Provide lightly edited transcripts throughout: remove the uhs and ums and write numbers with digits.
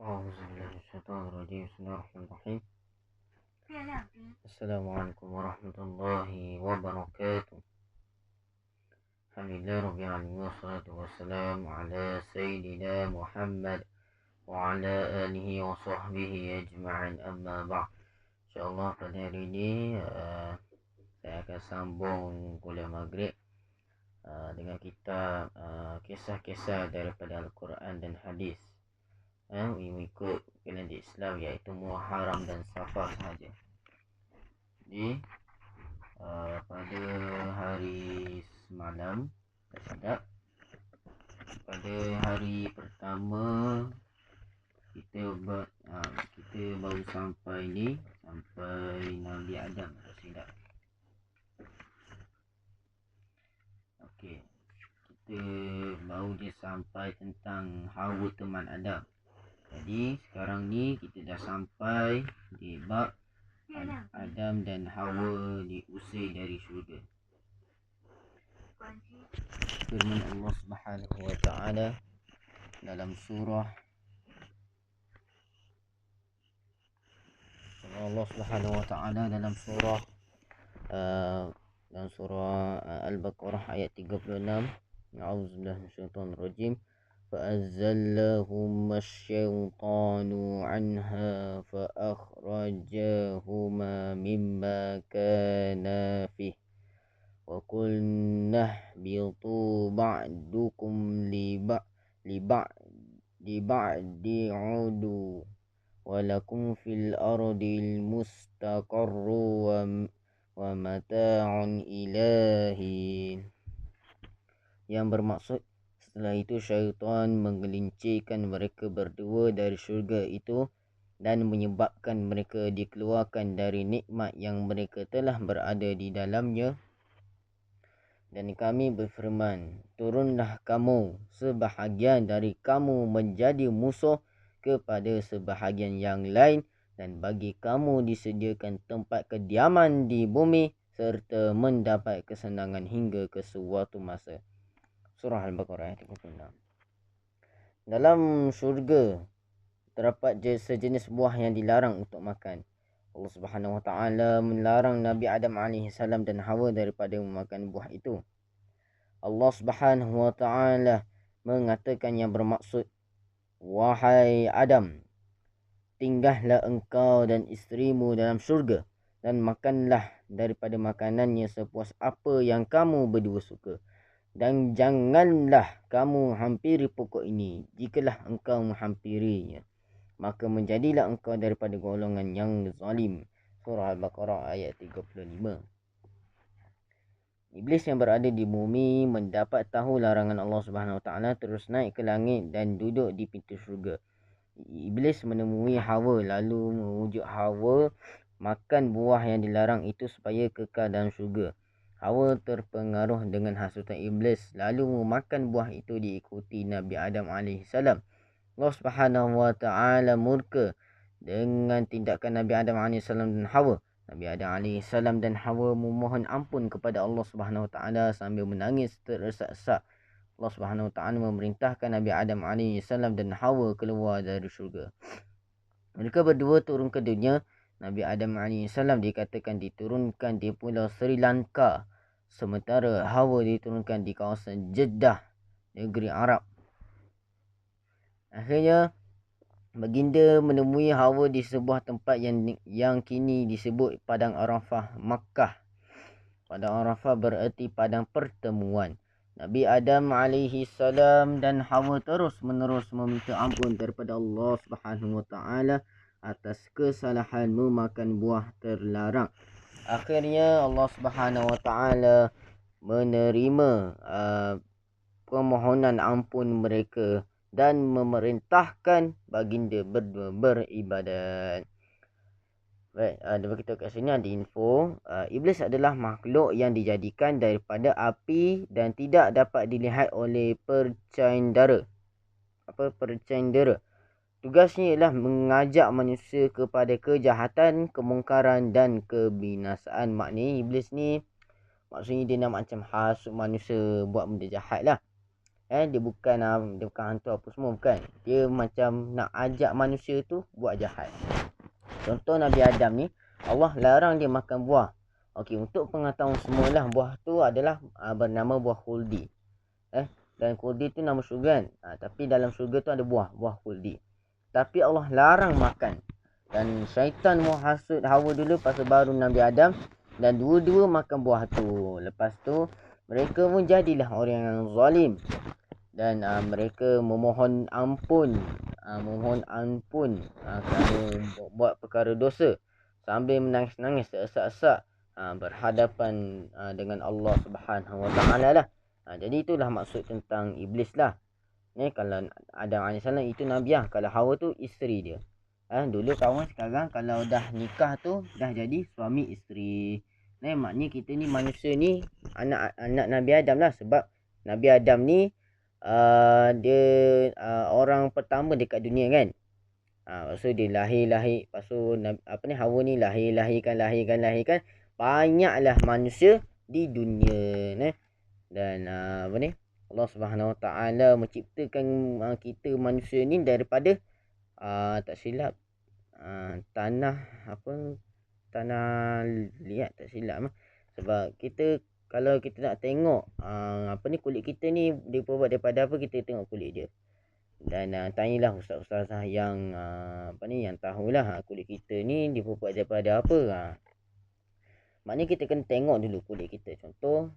أعوذ بالله من الشيطان الرجيم. بسم الله الرحمن الرحيم. السلام عليكم ورحمة الله وبركاته. الحمد لله رب العالمين والصلاة والسلام على سيدنا محمد وعلى آله وصحبه أجمعين, أما بعد. InsyaAllah pada hari ini saya akan sambung kuliah maghrib dengan kitab kisah-kisah daripada Al-Quran dan Hadis mengikut kalender Islam, iaitu Muharram dan Safar sahaja. Jadi pada hari semalam, pada hari pertama kita baru sampai Nabi Adam. Tidak. Okey. Kita baru je sampai tentang Hawa teman Adam. Jadi sekarang ni kita dah sampai di bab Adam dan Hawa diusir dari syurga. Firman Allah Subhanahu wa taala dalam surah Al-Baqarah ayat 36. A'udzubillahi minasyaitonir rajim. فأزلهما الشيطان عنها فأخرجاهما مما كانا فيه وقلنا اهبطوا بعضكم لبعض عدو ولكم في الأرض المستقر ومتاع إلى حين. Yang bermaksud, setelah itu syaitan menggelincirkan mereka berdua dari syurga itu dan menyebabkan mereka dikeluarkan dari nikmat yang mereka telah berada di dalamnya. Dan kami berfirman, turunlah kamu, sebahagian dari kamu menjadi musuh kepada sebahagian yang lain, dan bagi kamu disediakan tempat kediaman di bumi serta mendapat kesenangan hingga ke suatu masa. Surah Al-Baqarah ayat 36. Dalam syurga terdapat sejenis buah yang dilarang untuk makan. Allah Subhanahu wa taala melarang Nabi Adam AS dan Hawa daripada memakan buah itu. Allah Subhanahu wa taala mengatakan yang bermaksud, wahai Adam, tinggallah engkau dan isterimu dalam syurga dan makanlah daripada makanannya sepuas apa yang kamu berdua suka. Dan janganlah kamu hampiri pokok ini. Jikalau engkau menghampirinya, maka menjadilah engkau daripada golongan yang zalim. Surah Al-Baqarah ayat 35. Iblis yang berada di bumi mendapat tahu larangan Allah Subhanahu Wa Taala, terus naik ke langit dan duduk di pintu syurga. Iblis menemui Hawa lalu memujuk Hawa makan buah yang dilarang itu supaya kekal dalam syurga. Hawa terpengaruh dengan hasutan iblis lalu memakan buah itu diikuti Nabi Adam AS. Allah Subhanahu wa taala murka dengan tindakan Nabi Adam AS dan Hawa. Nabi Adam AS dan Hawa memohon ampun kepada Allah Subhanahu wa taala sambil menangis teresak-esak. Allah Subhanahu wa taala memerintahkan Nabi Adam AS dan Hawa keluar dari syurga. Mereka berdua turun ke dunia. Nabi Adam AS dikatakan diturunkan di pulau Sri Lanka, sementara Hawa diturunkan di kawasan Jeddah, negeri Arab. Akhirnya baginda menemui Hawa di sebuah tempat yang kini disebut Padang Arafah, Makkah. Padang Arafah bererti padang pertemuan. Nabi Adam AS dan Hawa terus-menerus meminta ampun daripada Allah Subhanahu wa taala atas kesalahan memakan buah terlarang. Akhirnya Allah Subhanahu wa taala menerima permohonan ampun mereka dan memerintahkan baginda berdua beribadat. Baik, kita kat sini ada info. Iblis adalah makhluk yang dijadikan daripada api dan tidak dapat dilihat oleh percayandera. Percayandera. Tugasnya ialah mengajak manusia kepada kejahatan, kemungkaran dan kebinasaan. Maknanya iblis ni, maksudnya dia nak macam hasut manusia buat benda jahat lah. Dia bukan hantu apa semua, bukan. Dia macam nak ajak manusia tu buat jahat. Contoh Nabi Adam ni, Allah larang dia makan buah. Okey, untuk pengetahuan semualah, buah tu adalah bernama buah khuldi. Dan khuldi tu nama syurga kan. Tapi dalam syurga tu ada buah khuldi. Tapi Allah larang makan. Dan syaitan mau hasut Hawa dulu, pasal baru Nabi Adam, dan dua-dua makan buah tu. Lepas tu mereka pun jadilah orang yang zalim. Dan mereka memohon ampun kerana buat perkara dosa, sambil menangis-nangis sesak-sesak berhadapan dengan Allah Subhanahu Wa Taala lah. Jadi itulah maksud tentang iblis lah. Kalau Adam AS itu Nabi lah, kalau Hawa tu isteri dia. Dulu kawan, sekarang kalau dah nikah tu dah jadi suami isteri. Maknanya kita ni manusia ni anak Nabi Adam lah. Sebab Nabi Adam ni dia orang pertama dekat dunia kan. Lepas tu dia lahir. Lepas tu Hawa ni lahirkan. Banyaklah manusia di dunia. Dan Allah Subhanahu Wa Taala menciptakan kita manusia ni daripada tak silap tanah liat, tak silap. Sebab kita, kalau kita nak tengok kulit kita ni dibuat daripada apa, kita tengok kulit dia. Dan tanyalah ustaz-ustazah yang yang tahulah kulit kita ni dibuat daripada apa. Maknanya kita kena tengok dulu kulit kita. Contoh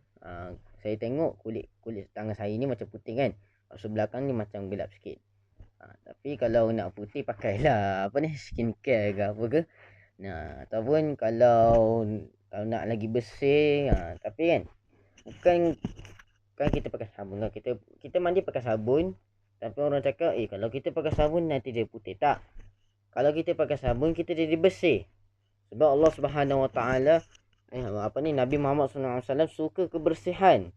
saya tengok kulit tangan saya ni macam putih kan, lepas belakang ni macam gelap sikit. Tapi kalau nak putih, pakailah skincare ke apa ke. Ataupun kalau nak lagi bersih, tapi kan bukan kita pakai sabun lah. Kita mandi pakai sabun, tapi orang cakap kalau kita pakai sabun nanti dia putih. Tak, kalau kita pakai sabun kita jadi bersih. Sebab Allah Subhanahu Wa Taala Nabi Muhammad SAW suka kebersihan.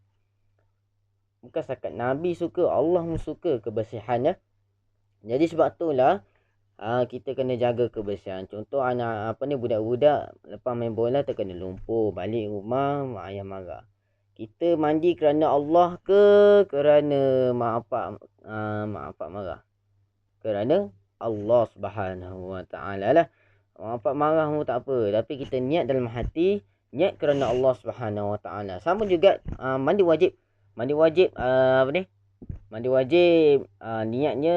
Bukan setakat Nabi suka, Allah pun suka kebersihan ya. Jadi sebab itulah kita kena jaga kebersihan. Contoh anak budak-budak lepas main bola terkena lumpur, balik rumah mak ayah marah. Kita mandi kerana Allah ke kerana mak bapak marah? Kerana Allah Subhanahu Wa Taala lah. Mak bapak marah pun tak apa, tapi kita niat dalam hati, niat kerana Allah Subhanahu Wa Taala. Sama juga mandi wajib. Mandi wajib niatnya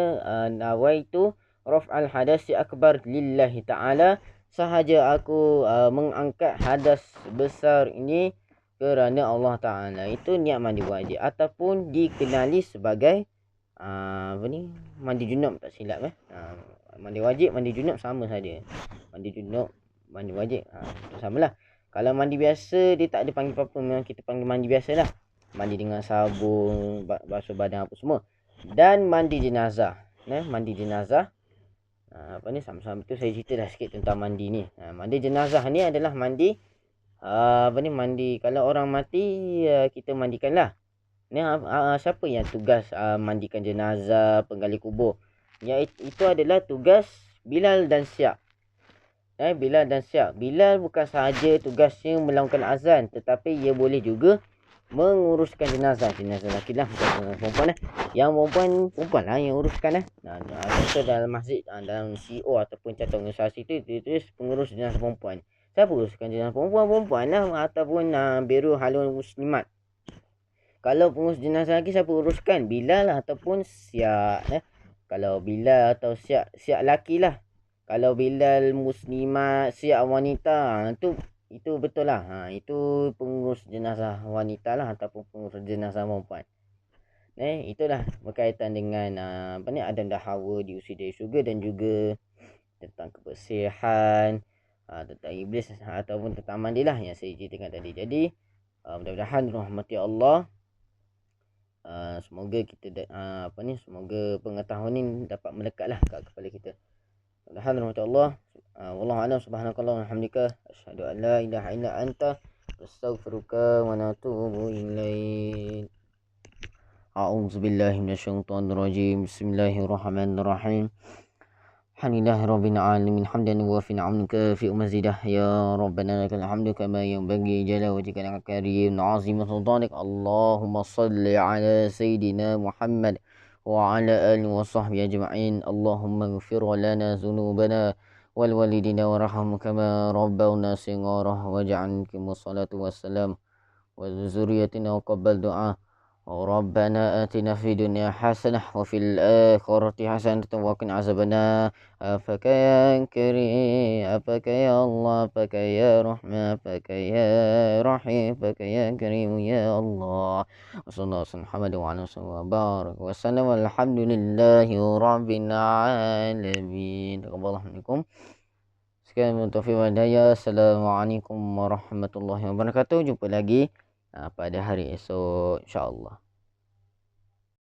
nawaitu raf'al hadasi akbar lillahi ta'ala. Sahaja aku mengangkat hadas besar ini kerana Allah Ta'ala. Itu niat mandi wajib. Ataupun dikenali sebagai mandi junub, tak silap mandi wajib, mandi junub sama saja. Mandi junub, mandi wajib itu samalah. Kalau mandi biasa dia tak ada panggil apa-apa, memang kita panggil mandi biasalah. Mandi dengan sabun, basuh badan apa semua. Dan mandi jenazah. Mandi jenazah sama-sama tu saya cerita dah sikit tentang mandi ni. Mandi jenazah ni adalah mandi mandi kalau orang mati, kita mandikanlah. Siapa yang tugas mandikan jenazah, penggali kubur? Itu adalah tugas Bilal dan Syak. Bilal dan Syak. Bilal bukan sahaja tugasnya melakukan azan, tetapi ia boleh juga menguruskan jenazah lelaki lah, bukan perempuan yang perempuan lah yang uruskan contoh dalam masjid, dalam CEO ataupun catat organisasi tu dia tulis pengurus jenazah perempuan. Siapa uruskan jenazah perempuan lah, ataupun Biru Halul Muslimat. Kalau pengurus jenazah lagi, siapa uruskan? Bilal ataupun Syak. Kalau Bilal atau Syak lelaki lah. Kalau Bilal Muslimat, Syak wanita, itu betul lah. Itu pengurus jenazah wanita lah, ataupun pengurus jenazah perempuan. Itulah berkaitan dengan Adam dan Hawa diusir dari syurga, dan juga tentang kebersihan, tentang iblis ataupun tentang mandi lah yang saya ceritakan tadi. Jadi mudah-mudahan rahmati Allah. Semoga kita semoga pengetahuan ni dapat melekat lah kat kepala kita. Mudah-mudahan Allah. Wallahu a'lam. Subhanakallah wa hamdika asyhadu an la ilaha illa anta astaghfiruka wa atubu ilaik. A'udzu billahi minasyaitonir rajim. Bismillahirrahmanirrahim. Alhamdulillah Rabbil Alamin hamdan wa fi ni'amika fi mazidah ya Rabbana lakal hamdu kama yanbaghi jalla wajhika al-karim azim sultanik Allahumma salli ala sayidina Muhammad wa ala alihi wa sahbihi ajma'in Allahumma ighfir lana dhunubana wal walidina warhamhum kama rabbawna shighara waj'al salatu wassalam wa zurriyyatina wa qabbal du'a ربنا آتنا في الدنيا حسنة وفي الآخرة حسنة وقنا عذاب النار أفك يا كريم أفك يا الله أفك يا رحمن أفك يا رحيم أفك يا كريم يا الله وصلى الله على محمد وعلى آله وبارك وسلم والحمد لله رب العالمين تقبل الله منكم. Sekian taufiq wal hidayah. Assalamualaikum warahmatullahi wabarakatuh. Jumpa lagi pada hari esok insya-Allah.